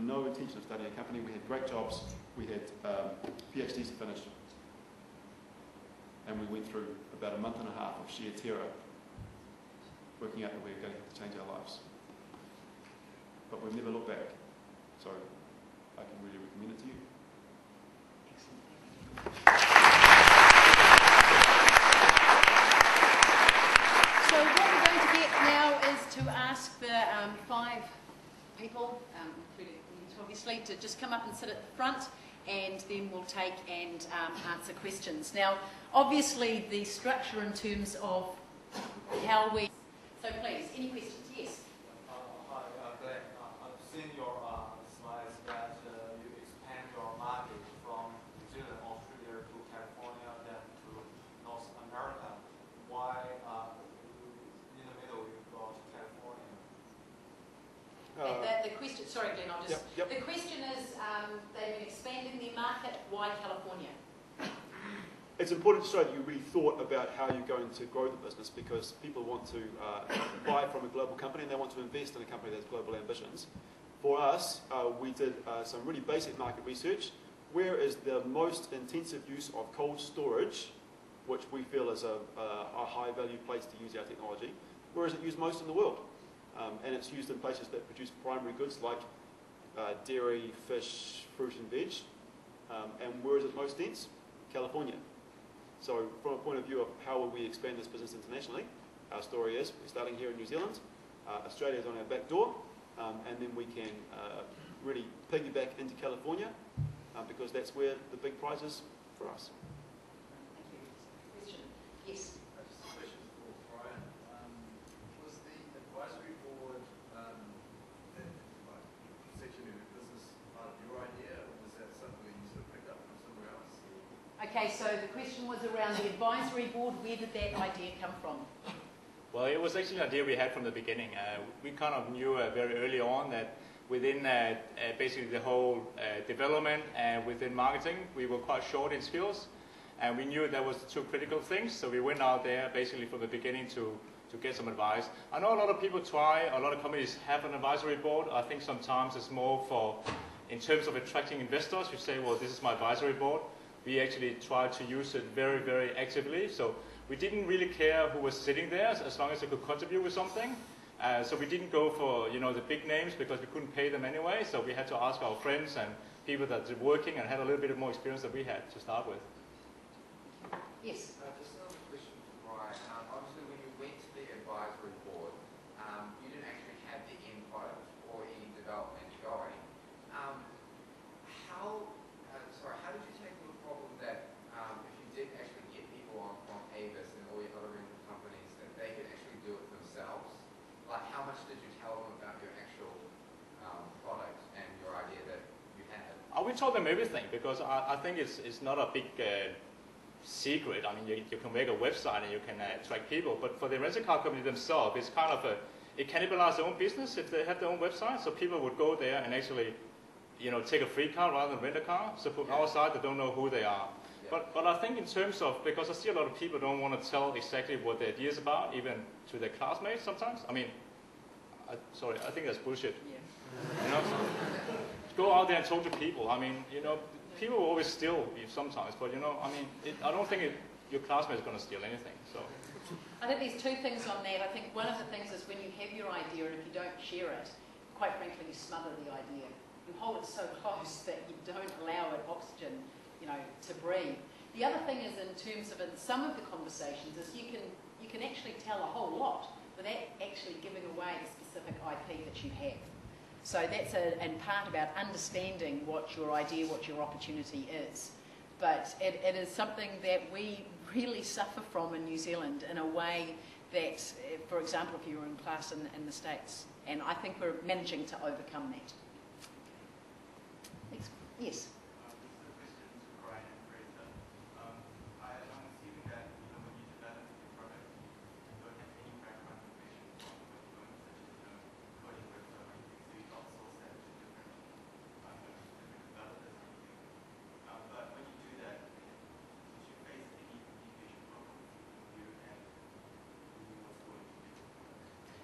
no intention of starting a company. We had great jobs, we had PhDs to finish, and we went through about a month and a half of sheer terror, working out that we were going to have to change our lives. But we've never looked back, so I can really recommend it to you. So what we're going to get now is to ask the 5 people, including you obviously, to just come up and sit at the front, and then we'll take and answer questions. Now, obviously, the structure in terms of how we... So please, any questions? Yes? Hi, Glenn. I've seen your slides that you expand your market from New Zealand, Australia to California, then to North America. Why, in the middle, you got California? The question, sorry Glenn, I'll just... Yep. The question is, they've been expanding their market, why California? It's important to show that you really thought about how you're going to grow the business, because people want to buy from a global company and they want to invest in a company that has global ambitions. For us, we did some really basic market research. Where is the most intensive use of cold storage, which we feel is a high value place to use our technology? Where is it used most in the world? And it's used in places that produce primary goods like dairy, fish, fruit and veg. And where is it most dense? California. So from a point of view of how will we expand this business internationally, our story is we're starting here in New Zealand, Australia is on our back door, and then we can really piggyback into California because that's where the big prize is for us. Thank you. Question? Yes? Just a question for Brian. Was the advisory board that section of your business part of your idea, or was that something that you sort of picked up from somewhere else? Okay, so the question was around the advisory board. Where did that idea come from? Well, it was actually an idea we had from the beginning. We kind of knew very early on that within basically the whole development and within marketing, we were quite short in skills. And we knew that was the 2 critical things. So we went out there basically from the beginning to get some advice. I know a lot of people try, a lot of companies have an advisory board. I think sometimes it's more for, in terms of attracting investors, you say, well, this is my advisory board. We actually tried to use it very, very actively. So we didn't really care who was sitting there as long as they could contribute with something. So we didn't go for the big names because we couldn't pay them anyway. So we had to ask our friends and people that were working and had a little bit more experience than we had to start with. Yes? Just another question for Brian. Obviously, when you went to the advisory board, you didn't actually have the end product or any development going. How did you tackle the problem that if you did actually get people on from Avis and all your other rental companies, that they could actually do it themselves? Like, how much did you tell them about your actual product and your idea that you had? We told them everything because I think it's not a big secret. I mean, you can make a website and you can attract people, but for the rental car company themselves, it's kind of it cannibalizes their own business if they have their own website. So people would go there and actually take a free car rather than rent a car. So from our side, they don't know who they are. Yeah. But I think in terms of, because I see a lot of people don't want to tell exactly what their idea is about, even to their classmates sometimes. I mean, I think that's bullshit. Yeah. Go out there and talk to people. I mean, people will always steal you sometimes, but I mean, I don't think your classmate is going to steal anything. So. I think there's 2 things on that. I think one of the things is when you have your idea and if you don't share it, quite frankly, you smother the idea. You hold it so close that you don't allow it oxygen, to breathe. The other thing is in terms of in some of the conversations is you can actually tell a whole lot without actually giving away the specific IP that you have. So that's in part about understanding what your idea, what your opportunity is. But it is something that we really suffer from in New Zealand in a way that, for example, if you were in class in the States, and I think we're managing to overcome that. Yes?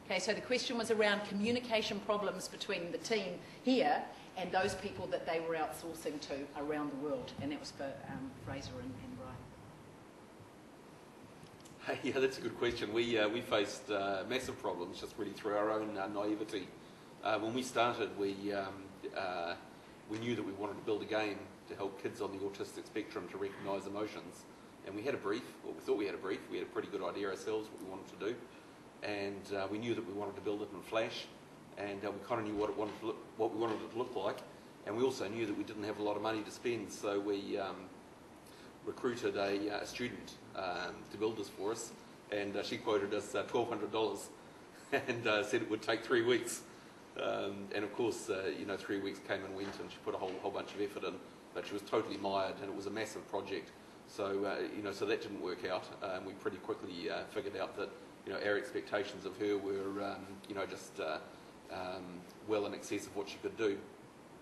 Okay, so the question was around communication problems between the team here and those people that they were outsourcing to around the world, and that was for Fraser and Brian. Yeah, that's a good question. We faced massive problems just really through our own naivety. When we started, we knew that we wanted to build a game to help kids on the autistic spectrum to recognise emotions. And we had a brief, or we thought we had a brief. We had a pretty good idea ourselves what we wanted to do. And we knew that we wanted to build it in Flash. And we kind of knew what we wanted it to look like. And we also knew that we didn't have a lot of money to spend. So we recruited a student to build this for us. And she quoted us $1,200 and said it would take 3 weeks. And of course, 3 weeks came and went, and she put a whole bunch of effort in, but she was totally mired, and it was a massive project. So, so that didn't work out. We pretty quickly figured out that, our expectations of her were, just well in excess of what she could do.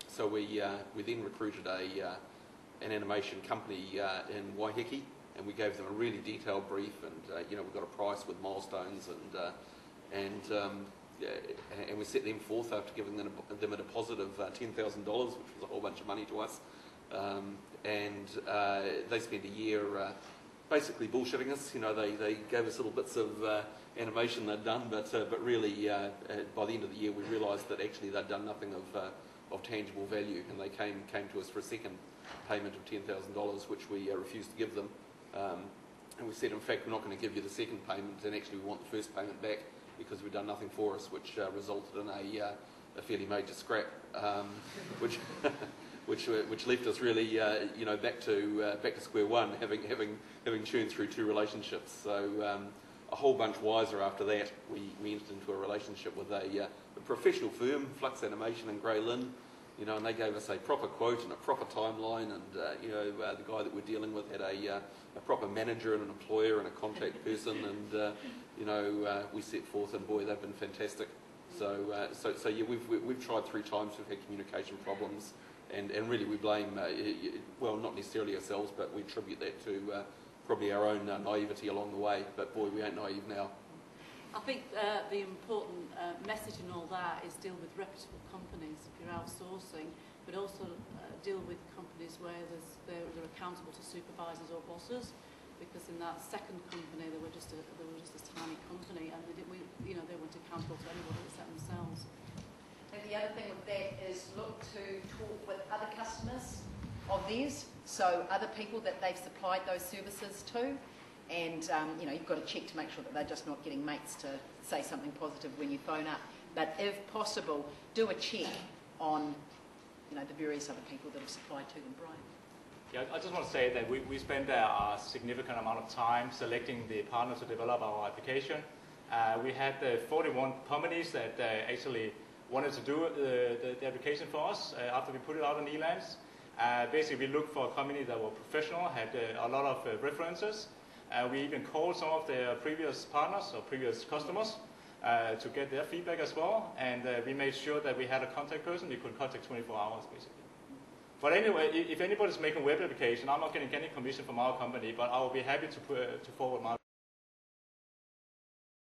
So we then recruited an animation company in Waiheke, and we gave them a really detailed brief, and we got a price with milestones, and we set them forth after giving them a deposit of $10,000, which was a whole bunch of money to us. And they spent a year basically bullshitting us. They gave us little bits of animation they'd done, but really by the end of the year we realised that actually they'd done nothing of tangible value, and they came to us for a second payment of $10,000, which we refused to give them. And we said, in fact, we're not going to give you the second payment, and actually we want the first payment back, because we've done nothing for us, which resulted in a fairly major scrap, which left us really, back to square one, having churned through 2 relationships. So a whole bunch wiser after that, we entered into a relationship with a professional firm, Flux Animation in Grey Lynn, and they gave us a proper quote and a proper timeline, and the guy that we're dealing with had a proper manager and an employer and a contact person, and we set forth, and boy, they've been fantastic. So yeah, we've tried 3 times. We've had communication problems, and really we blame, well, not necessarily ourselves, but we attribute that to probably our own naivety along the way. But boy, we ain't naive now. I think the important message in all that is deal with reputable companies if you're outsourcing, but also deal with companies where they're accountable to supervisors or bosses. Because in that second company, they were just a tiny company, and they weren't accountable to anybody except themselves. And the other thing with that is look to talk with other customers of theirs, so other people that they've supplied those services to, and you've got to check to make sure that they're just not getting mates to say something positive when you phone up. But if possible, do a check on the various other people that have supplied to them, Brian. Yeah, I just want to say that we spent a significant amount of time selecting the partners to develop our application. We had 41 companies that actually wanted to do the application for us after we put it out on Elance. Basically, we looked for a company that were professional, had a lot of references. We even called some of their previous partners or previous customers to get their feedback as well. And we made sure that we had a contact person we could contact 24 hours, basically. But anyway, if anybody's making a web application, I'm not getting any commission from our company, but I will be happy to forward my